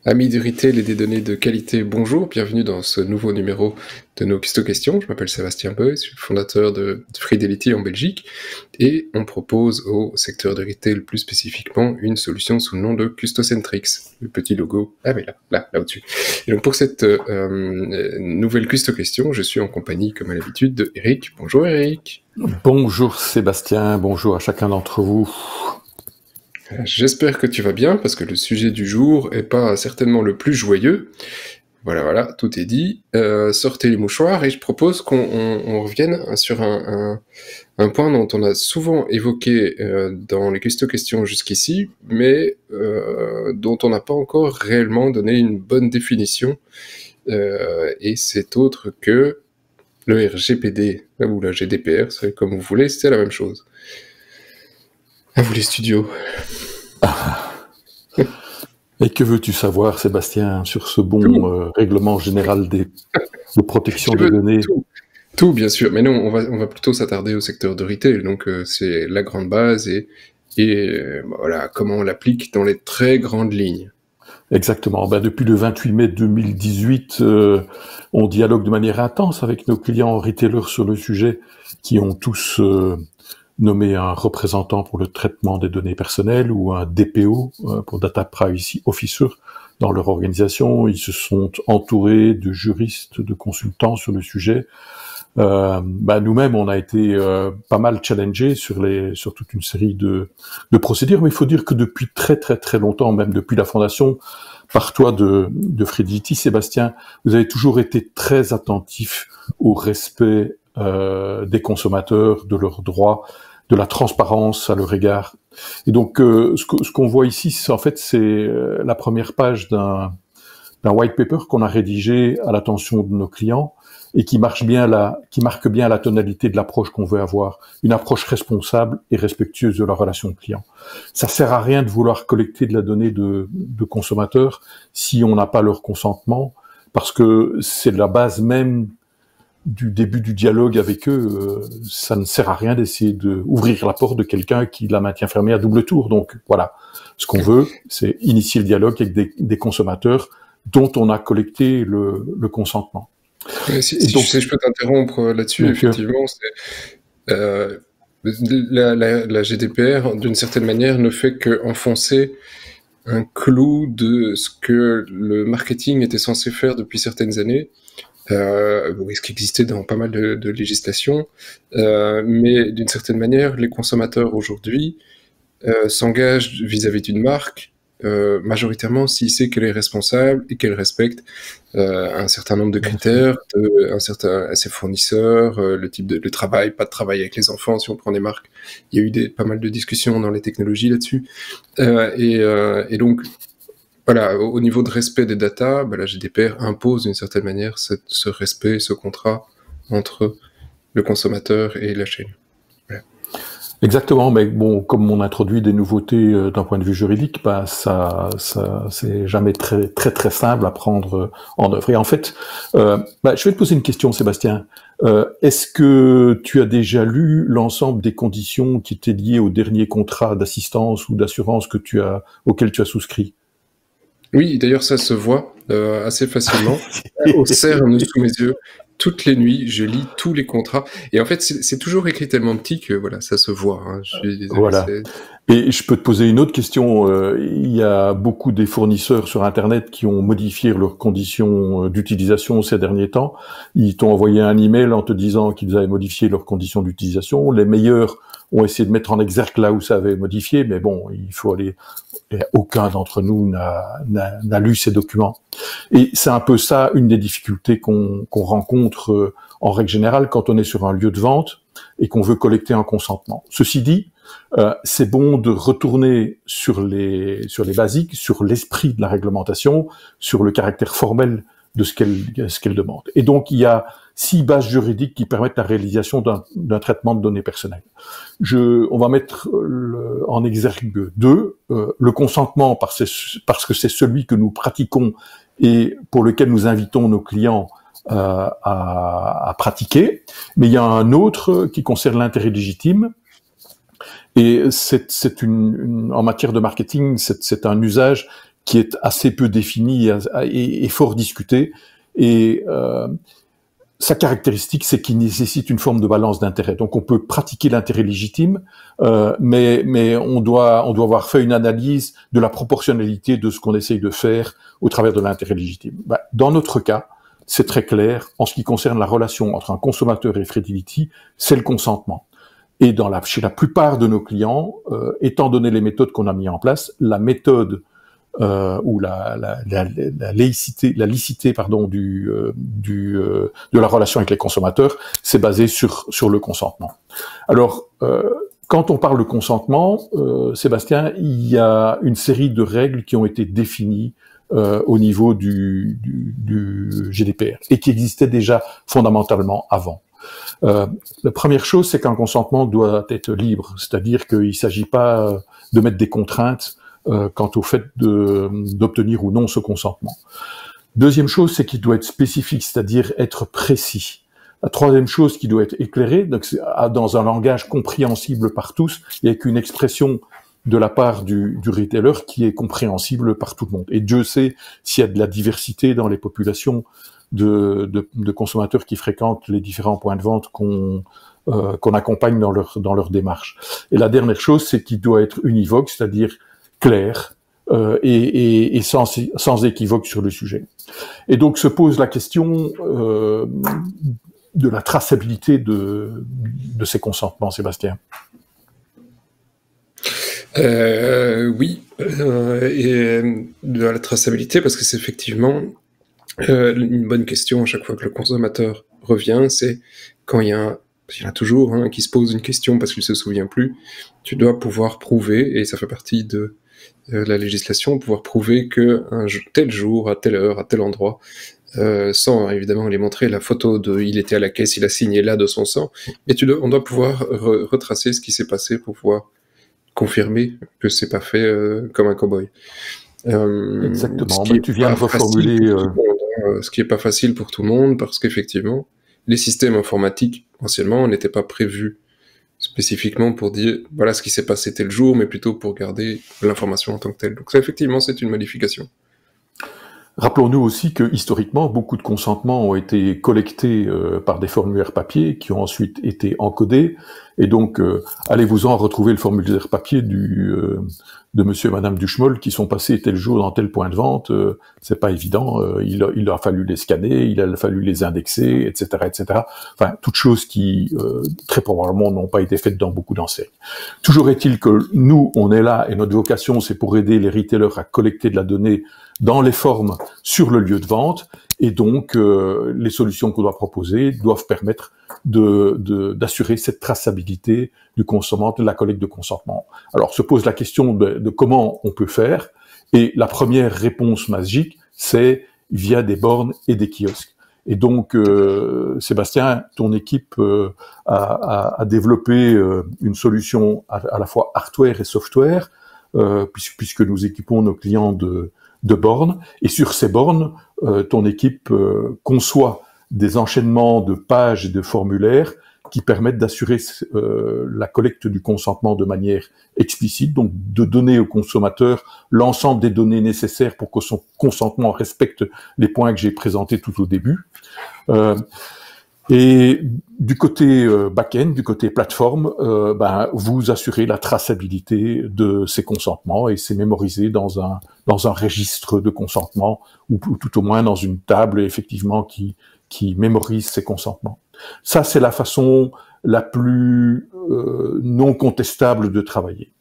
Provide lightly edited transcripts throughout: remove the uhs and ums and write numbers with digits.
Amis du retail et des données de qualité, bonjour, bienvenue dans ce nouveau numéro de nos Custo Questions. Je m'appelle Sébastien Beu, je suis le fondateur de Fidelity en Belgique et on propose au secteur de retail plus spécifiquement une solution sous le nom de Custocentrix, le petit logo, là au-dessus. Et donc pour cette nouvelle Custo Question, je suis en compagnie comme à l'habitude de Eric. Bonjour Eric. Bonjour Sébastien, bonjour à chacun d'entre vous. J'espère que tu vas bien, parce que le sujet du jour est pas certainement le plus joyeux. Voilà, tout est dit. Sortez les mouchoirs, et je propose qu'on revienne sur un point dont on a souvent évoqué dans les questions jusqu'ici, mais dont on n'a pas encore réellement donné une bonne définition, et c'est autre que le RGPD, ou la GDPR, c'est comme vous voulez, c'est la même chose. À vous les studios. Et que veux-tu savoir, Sébastien, sur ce bon règlement général de protection des données? Tout, bien sûr. Mais non, on va plutôt s'attarder au secteur de retail. Donc, c'est la grande base et voilà, comment on l'applique dans les très grandes lignes. Exactement. Depuis le 28 mai 2018, on dialogue de manière intense avec nos clients retailers sur le sujet, qui ont tous nommé un représentant pour le traitement des données personnelles ou un DPO pour Data Privacy Officer dans leur organisation. Ils se sont entourés de juristes, de consultants sur le sujet. Nous-mêmes, on a été pas mal challengés sur toute une série de procédures, mais il faut dire que depuis très très très longtemps, même depuis la fondation, par toi de Fidelity, Sébastien, vous avez toujours été très attentif au respect des consommateurs, de leurs droits, de la transparence à leur égard. Et donc, ce qu'on voit ici, c'est la première page d'un white paper qu'on a rédigé à l'attention de nos clients et qui marque bien la tonalité de l'approche qu'on veut avoir, une approche responsable et respectueuse de la relation client. Ça sert à rien de vouloir collecter de la donnée de consommateurs si on n'a pas leur consentement, parce que c'est la base même du début du dialogue avec eux. Ça ne sert à rien d'essayer d'ouvrir la porte de quelqu'un qui la maintient fermée à double tour. Donc voilà, ce qu'on veut, c'est initier le dialogue avec des consommateurs dont on a collecté le consentement. Si je peux t'interrompre là-dessus, effectivement, la GDPR, d'une certaine manière, ne fait qu'enfoncer un clou de ce que le marketing était censé faire depuis certaines années, ce qui existait dans pas mal de législations, mais d'une certaine manière, les consommateurs aujourd'hui s'engagent vis-à-vis d'une marque majoritairement s'il sait qu'elle est responsable et qu'elle respecte un certain nombre de critères, à ses fournisseurs, le travail, pas de travail avec les enfants, si on prend des marques. Il y a eu pas mal de discussions dans les technologies là-dessus. Et donc, voilà, au niveau de respect des datas, la GDPR impose d'une certaine manière ce respect, ce contrat entre le consommateur et la chaîne. Voilà. Exactement, mais bon, comme on introduit des nouveautés d'un point de vue juridique, ça c'est jamais très très très simple à prendre en œuvre. Et en fait, je vais te poser une question, Sébastien. Est-ce que tu as déjà lu l'ensemble des conditions qui étaient liées au dernier contrat d'assistance ou d'assurance auquel tu as souscrit? Oui, d'ailleurs, ça se voit assez facilement. Au CERN sous mes yeux. Toutes les nuits, je lis tous les contrats. Et en fait, c'est toujours écrit tellement petit que voilà, ça se voit. Hein. Je suis désolé. Voilà. Et je peux te poser une autre question. Il y a beaucoup des fournisseurs sur Internet qui ont modifié leurs conditions d'utilisation ces derniers temps. Ils t'ont envoyé un email en te disant qu'ils avaient modifié leurs conditions d'utilisation. Les meilleurs ont essayé de mettre en exergue là où ça avait modifié, mais bon, il faut aller. Et aucun d'entre nous n'a lu ces documents. Et c'est un peu ça, une des difficultés qu'on rencontre en règle générale quand on est sur un lieu de vente et qu'on veut collecter un consentement. Ceci dit, c'est bon de retourner sur les basiques, sur l'esprit de la réglementation, sur le caractère formel de ce qu'elle demande. Et donc, il y a 6 bases juridiques qui permettent la réalisation d'un traitement de données personnelles. On va mettre en exergue 2, le consentement parce que c'est celui que nous pratiquons et pour lequel nous invitons nos clients à pratiquer. Mais il y a un autre qui concerne l'intérêt légitime. Et en matière de marketing, c'est un usage qui est assez peu défini et fort discuté. Et sa caractéristique, c'est qu'il nécessite une forme de balance d'intérêt. Donc on peut pratiquer l'intérêt légitime, mais on doit avoir fait une analyse de la proportionnalité de ce qu'on essaye de faire au travers de l'intérêt légitime. Dans notre cas, c'est très clair, en ce qui concerne la relation entre un consommateur et Fredility, c'est le consentement. Et chez la plupart de nos clients, étant donné les méthodes qu'on a mis en place, la méthode ou la licité de la relation avec les consommateurs, c'est basé sur le consentement. Alors, quand on parle de consentement, Sébastien, il y a une série de règles qui ont été définies au niveau du GDPR et qui existaient déjà fondamentalement avant. La première chose, c'est qu'un consentement doit être libre, c'est-à-dire qu'il ne s'agit pas de mettre des contraintes quant au fait d'obtenir ou non ce consentement. Deuxième chose, c'est qu'il doit être spécifique, c'est-à-dire être précis. La troisième chose qui doit être éclairée, donc dans un langage compréhensible par tous, et avec une expression de la part du retailer qui est compréhensible par tout le monde. Et Dieu sait s'il y a de la diversité dans les populations de consommateurs qui fréquentent les différents points de vente qu'on accompagne dans leur démarche. Et la dernière chose, c'est qu'il doit être univoque, c'est-à-dire clair et sans équivoque sur le sujet. Et donc se pose la question de la traçabilité de ces consentements, Sébastien. Oui, et de la traçabilité, parce que c'est effectivement une bonne question à chaque fois que le consommateur revient, c'est quand il y en a toujours qui se pose une question parce qu'il se souvient plus, tu dois pouvoir prouver, et ça fait partie de la législation, pouvoir prouver que tel jour, à telle heure, à tel endroit, sans évidemment lui montrer la photo de il était à la caisse, il a signé là de son sang, mais on doit pouvoir retracer ce qui s'est passé pour pouvoir confirmer que c'est pas fait comme un cow-boy. Exactement, mais tu viens de reformuler... ce qui est pas facile pour tout le monde, parce qu'effectivement, les systèmes informatiques, anciennement, n'étaient pas prévus spécifiquement pour dire voilà ce qui s'est passé tel jour, mais plutôt pour garder l'information en tant que telle. Donc ça, effectivement, c'est une modification. Rappelons-nous aussi que historiquement, beaucoup de consentements ont été collectés par des formulaires papier qui ont ensuite été encodés. Et donc, allez-vous-en retrouver le formulaire papier de monsieur et madame Duchemol qui sont passés tel jour dans tel point de vente. C'est pas évident. Il a fallu les scanner, il a fallu les indexer, etc., etc. Enfin, toutes choses qui, très probablement, n'ont pas été faites dans beaucoup d'enseignes. Toujours est-il que nous, on est là et notre vocation, c'est pour aider les retailers à collecter de la donnée dans les formes sur le lieu de vente, et donc les solutions qu'on doit proposer doivent permettre d'assurer cette traçabilité du consommant, de la collecte de consentement. Alors se pose la question de comment on peut faire, et la première réponse magique, c'est via des bornes et des kiosques. Et donc, Sébastien, ton équipe a développé une solution à la fois hardware et software, puisque nous équipons nos clients de bornes, et sur ces bornes, ton équipe conçoit des enchaînements de pages et de formulaires qui permettent d'assurer la collecte du consentement de manière explicite, donc de donner au consommateur l'ensemble des données nécessaires pour que son consentement respecte les points que j'ai présentés tout au début. Et du côté back-end, du côté plateforme, vous assurez la traçabilité de ces consentements, et c'est mémorisé dans un registre de consentement, ou tout au moins dans une table effectivement qui mémorise ces consentements. Ça, c'est la façon la plus non contestable de travailler.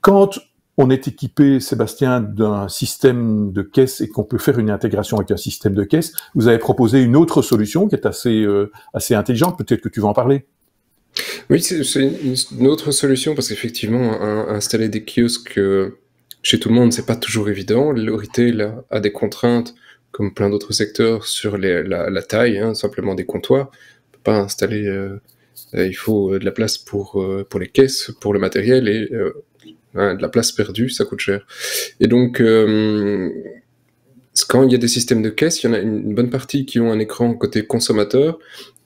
Quand on est équipé, Sébastien, d'un système de caisse et qu'on peut faire une intégration avec un système de caisse, vous avez proposé une autre solution qui est assez intelligente. Peut-être que tu vas en parler. Oui, c'est une autre solution, parce qu'effectivement, installer des kiosques chez tout le monde, c'est pas toujours évident. Le retail a des contraintes, comme plein d'autres secteurs, sur la taille, simplement des comptoirs. On peut pas installer... il faut de la place pour les caisses, pour le matériel, et de la place perdue, ça coûte cher. Et donc, quand il y a des systèmes de caisse, il y en a une bonne partie qui ont un écran côté consommateur,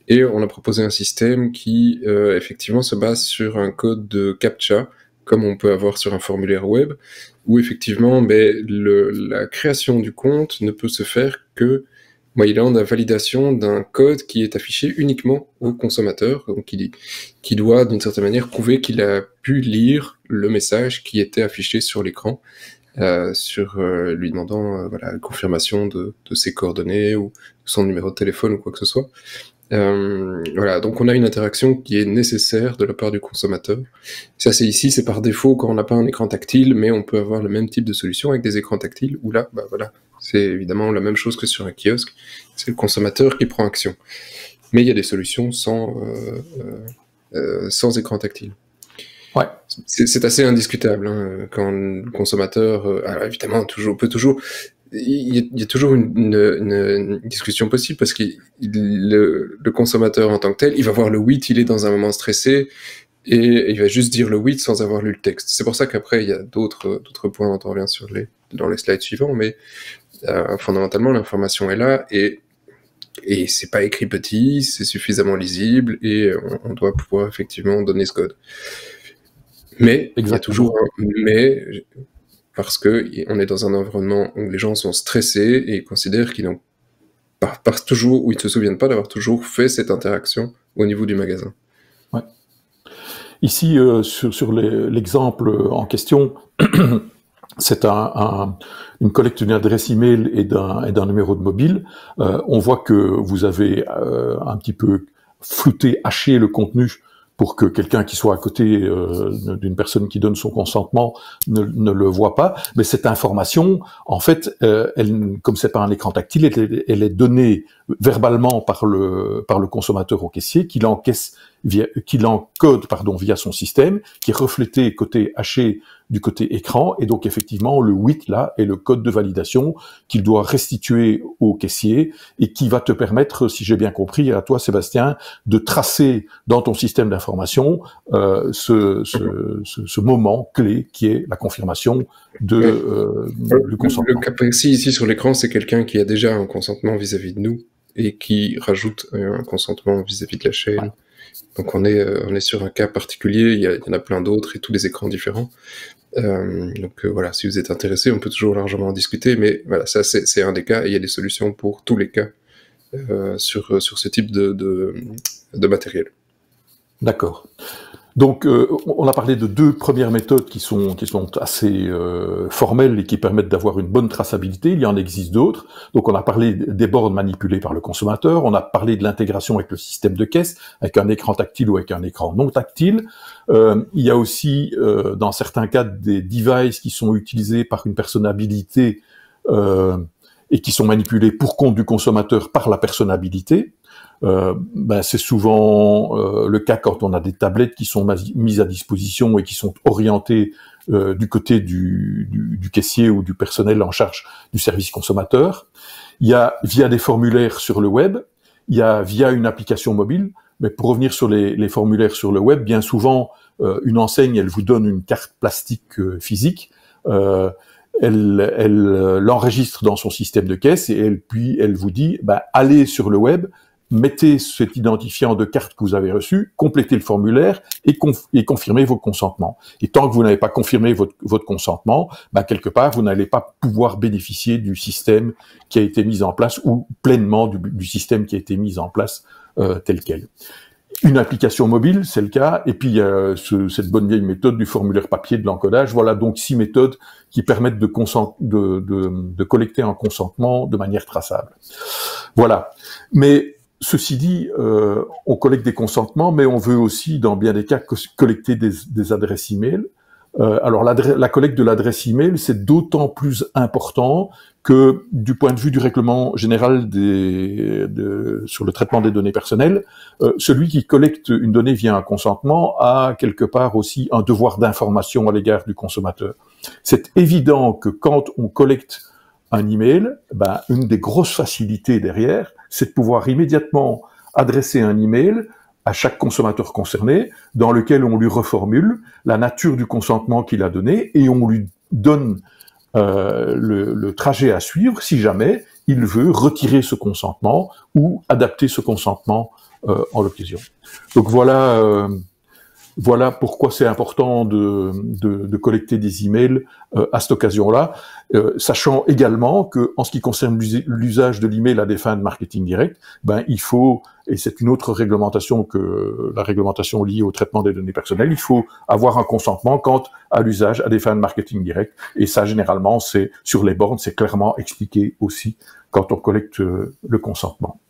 et on a proposé un système qui, effectivement, se base sur un code de CAPTCHA, comme on peut avoir sur un formulaire web, où effectivement, mais la création du compte ne peut se faire que moyennant la validation d'un code qui est affiché uniquement au consommateur, donc qui doit d'une certaine manière prouver qu'il a pu lire le message qui était affiché sur l'écran, lui demandant voilà, confirmation de ses coordonnées ou son numéro de téléphone ou quoi que ce soit. Voilà, donc on a une interaction qui est nécessaire de la part du consommateur. Ça, c'est par défaut quand on n'a pas un écran tactile, mais on peut avoir le même type de solution avec des écrans tactiles, où là, bah voilà, c'est évidemment la même chose que sur un kiosque, c'est le consommateur qui prend action. Mais il y a des solutions sans écran tactile. Ouais. C'est assez indiscutable, hein, quand le consommateur, alors évidemment, il y a toujours une discussion possible, parce que le consommateur en tant que tel, il va voir le 8, il est dans un moment stressé, et il va juste dire le 8 sans avoir lu le texte. C'est pour ça qu'après, il y a d'autres points dont on revient dans les slides suivants, mais fondamentalement, l'information est là, et c'est pas écrit petit, c'est suffisamment lisible, et on doit pouvoir effectivement donner ce code. Mais il y a toujours un mais, parce que on est dans un environnement où les gens sont stressés et considèrent qu'ils n'ont pas toujours, ou ils ne se souviennent pas d'avoir toujours fait cette interaction au niveau du magasin. Ouais. Ici, sur l'exemple en question, c'est une collecte d'une adresse email et d'un numéro de mobile. On voit que vous avez un petit peu flouté, haché le contenu pour que quelqu'un qui soit à côté d'une personne qui donne son consentement ne le voit pas. Mais cette information, en fait, comme c'est pas un écran tactile, elle est donnée verbalement par le consommateur au caissier, qui l'encode via son système, qui est reflété côté haché du côté écran, et donc effectivement le 8 là est le code de validation qu'il doit restituer au caissier, et qui va te permettre, si j'ai bien compris, à toi Sébastien, de tracer dans ton système d'information ce moment clé qui est la confirmation du consentement. Le cas précis ici sur l'écran, c'est quelqu'un qui a déjà un consentement vis-à-vis de nous et qui rajoute un consentement vis-à-vis de la chaîne. Ouais. Donc on est sur un cas particulier, il y en a plein d'autres et tous les écrans différents. Donc voilà, si vous êtes intéressé, on peut toujours largement en discuter, mais voilà, ça c'est un des cas, et il y a des solutions pour tous les cas sur ce type de matériel. D'accord. Donc, on a parlé de deux premières méthodes qui sont assez formelles et qui permettent d'avoir une bonne traçabilité. Il y en existe d'autres. Donc, on a parlé des bornes manipulées par le consommateur. On a parlé de l'intégration avec le système de caisse, avec un écran tactile ou avec un écran non tactile. Il y a aussi, dans certains cas, des devices qui sont utilisés par une personne habilitée et qui sont manipulés pour compte du consommateur par la personne habilitée. C'est souvent le cas quand on a des tablettes qui sont mises à disposition et qui sont orientées du côté du caissier ou du personnel en charge du service consommateur. Il y a via des formulaires sur le web, il y a via une application mobile. Mais pour revenir sur les formulaires sur le web, bien souvent une enseigne, elle vous donne une carte plastique physique. Elle l'enregistre dans son système de caisse, et puis elle vous dit allez sur le web, mettez cet identifiant de carte que vous avez reçu, complétez le formulaire et confirmez vos consentements. Et tant que vous n'avez pas confirmé votre consentement, quelque part, vous n'allez pas pouvoir bénéficier du système qui a été mis en place, ou pleinement du système qui a été mis en place tel quel. Une application mobile, c'est le cas, et puis il y a cette bonne vieille méthode du formulaire papier, de l'encodage. Voilà donc 6 méthodes qui permettent de collecter un consentement de manière traçable. Voilà. Mais ceci dit, on collecte des consentements, mais on veut aussi, dans bien des cas, collecter des adresses e-mail. Alors la collecte de l'adresse e-mail, c'est d'autant plus important que, du point de vue du règlement général sur le traitement des données personnelles, celui qui collecte une donnée via un consentement a quelque part aussi un devoir d'information à l'égard du consommateur. C'est évident que quand on collecte un email, une des grosses facilités derrière, c'est de pouvoir immédiatement adresser un email à chaque consommateur concerné, dans lequel on lui reformule la nature du consentement qu'il a donné, et on lui donne le trajet à suivre si jamais il veut retirer ce consentement ou adapter ce consentement en l'occasion. Donc voilà voilà pourquoi c'est important de collecter des emails à cette occasion-là, sachant également que, en ce qui concerne l'usage de l'email à des fins de marketing direct, ben il faut, et c'est une autre réglementation que la réglementation liée au traitement des données personnelles, il faut avoir un consentement quant à l'usage à des fins de marketing direct. Et ça, généralement, c'est sur les bornes, c'est clairement expliqué aussi quand on collecte le consentement.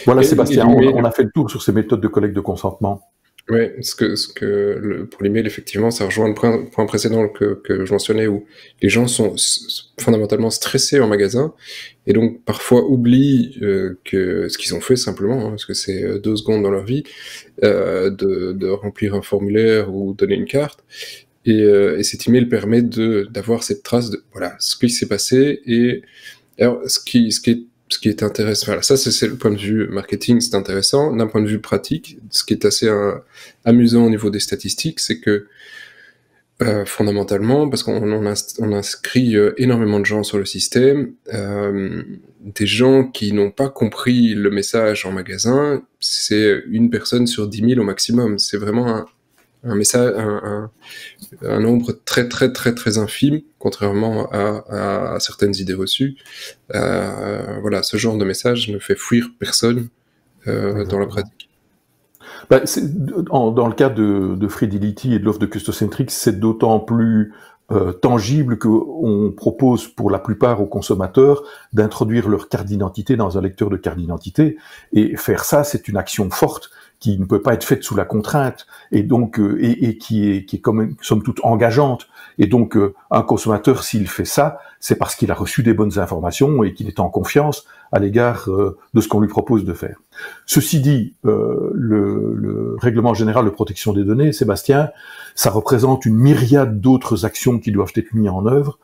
Voilà, Sébastien, on a fait le tour sur ces méthodes de collecte de consentement. Oui, pour l'email, effectivement, ça rejoint le point précédent que je mentionnais, où les gens sont fondamentalement stressés en magasin, et donc parfois oublient que ce qu'ils ont fait simplement, parce que c'est 2 secondes dans leur vie, de remplir un formulaire ou donner une carte, et cet email permet d'avoir cette trace de voilà ce qui s'est passé. Et alors ce qui est intéressant, voilà, ça c'est le point de vue marketing, c'est intéressant. D'un point de vue pratique, ce qui est assez amusant au niveau des statistiques, c'est que fondamentalement, parce on inscrit énormément de gens sur le système, des gens qui n'ont pas compris le message en magasin, c'est 1 personne sur 10 000 au maximum. C'est vraiment un message, un nombre très très très très infime, contrairement à certaines idées reçues. Voilà, ce genre de message ne fait fuir personne dans la pratique. Ben, dans le cas de Fredility et de l'offre de Custocentric, c'est d'autant plus tangible qu'on propose pour la plupart aux consommateurs d'introduire leur carte d'identité dans un lecteur de carte d'identité, et faire ça, c'est une action forte qui ne peut pas être faite sous la contrainte, et donc et qui est quand même somme toute engageante. Et donc un consommateur, s'il fait ça, c'est parce qu'il a reçu des bonnes informations et qu'il est en confiance à l'égard de ce qu'on lui propose de faire. Ceci dit, le règlement général de protection des données, Sébastien, ça représente une myriade d'autres actions qui doivent être mises en œuvre.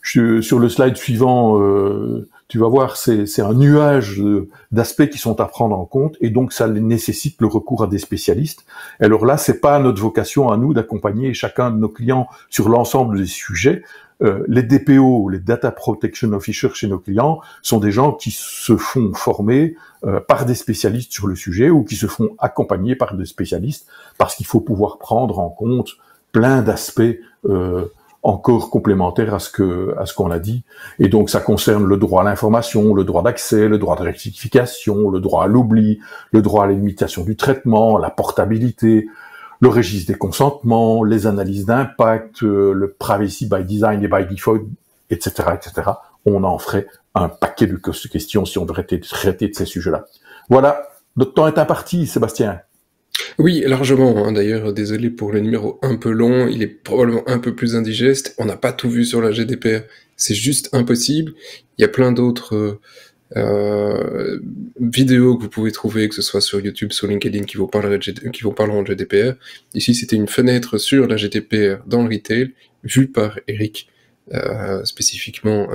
Sur le slide suivant, tu vas voir, c'est un nuage d'aspects qui sont à prendre en compte, et donc ça nécessite le recours à des spécialistes. Alors là, c'est pas notre vocation à nous d'accompagner chacun de nos clients sur l'ensemble des sujets. Les DPO, les Data Protection Officers chez nos clients, sont des gens qui se font former par des spécialistes sur le sujet, ou qui se font accompagner par des spécialistes, parce qu'il faut pouvoir prendre en compte plein d'aspects encore complémentaires à ce qu'on a dit. Et donc ça concerne le droit à l'information, le droit d'accès, le droit de rectification, le droit à l'oubli, le droit à la limitation du traitement, la portabilité, le registre des consentements, les analyses d'impact, le privacy by design et by default, etc., etc. On en ferait un paquet de questions si on devrait traiter de ces sujets-là. Voilà, notre temps est imparti, Sébastien. Oui, largement, hein. D'ailleurs, désolé pour le numéro un peu long, il est probablement un peu plus indigeste. On n'a pas tout vu sur la GDPR, c'est juste impossible. Il y a plein d'autres vidéos que vous pouvez trouver, que ce soit sur YouTube, sur LinkedIn, qui vous parleront de GDPR. Ici, c'était une fenêtre sur la GDPR dans le retail, vue par Eric. Spécifiquement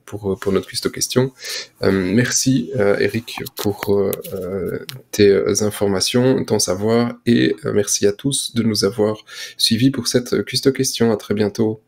pour notre custo question. Merci Eric pour tes informations, ton savoir, et merci à tous de nous avoir suivis pour cette custo question. À très bientôt.